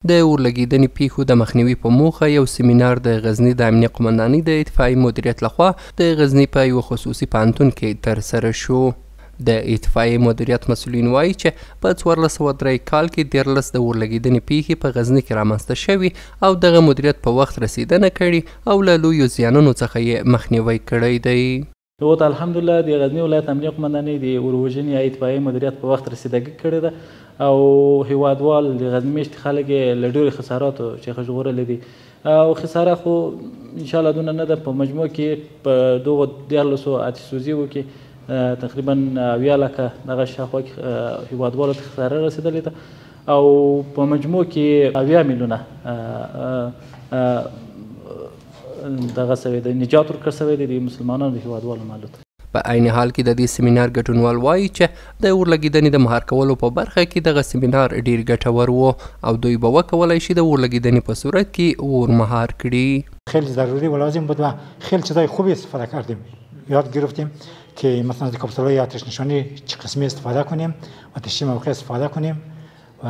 د اورلګیدنې پیښو د مخنیوي په موخه یو سیمینار د غزني د امنیه قمندانۍ د اطفائیې مدیریت لخوا د غزني په یوه خصوصي پوهنتون کې ترسره شو. د اطفائیې مدیریت مسؤلین وایي چې په 1403 کال کې 13 د اورلګیدنې پیښې په غزني کې رامنځته شوي او دغه مدیریت په وخت رسیدنه کړې او له لویو زیانونو څخه یې مخنیوی کړی دی. اوس الحمدلله د غزني ولایت امنیه قمندانۍ د اوروژنې یا اطفائیې مدیریت په وخت رسیدګي کړې ده او هیوادوال د غزني میشتې خلک یې له ډېرو خساراتو څخه ژغورلي دي او خساره خو انشاءالله دونه نه ده. په مجموع کې په دغو 14 آتش سوزیو کې تقریبا 70 لکه دغه شاوخوا کې هیوادوالو ته خساره رسېدلې ده او په مجموع کې 70 میلیونه دغه سوی د نجات ورکړل سوی دی د مسلمانانو د هیوادوالو مالو ته. په عین حال کې د دې سیمینار ګډونوال وایي چې د اورلګیدنې د مهار کولو په برخه کې دغه سیمینار ډیر ګټور و او دوی به وکولای شي د اورلګیدنې په صورت کې اور مهار کړي. خیلی ضروری و لازم بود و خیلی چیزای خوبی استفاده کردیم. یاد گرفتیم که مثلا از کاپسول‌های آتش نشانی چه قسمی استفاده کنیم و چه موقع استفاده کنیم و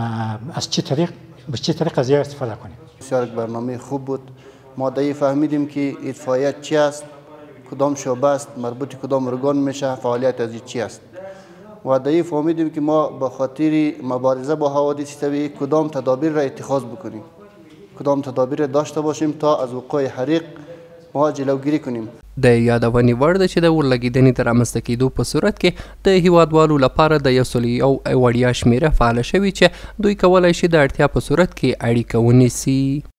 از چه طریق به چه طریق از استفاده کنیم. بسیار برنامه خوب بود. ما دیگه فهمیدیم که اطفائیه چی است، کدام شعبه است، مربوط کدام ارگان میشه، فعالیت از چی است و دیگه فهمیدیم که ما به خاطر مبارزه با حوادث طبیعی کدام تدابیر را اتخاذ بکنیم، کدام تدابیر داشته باشیم تا از وقوع حریق ما جلوگیری کنیم. د یادونې وړ ده چې د اورلګیدنې د رامنځته کېدو په صورت کې د هیوادوالو لپاره د 101 وړیا شمیره فعاله شوې چې دوی کولی شي د اړتیا په صورت کې اړیکه ونیسي.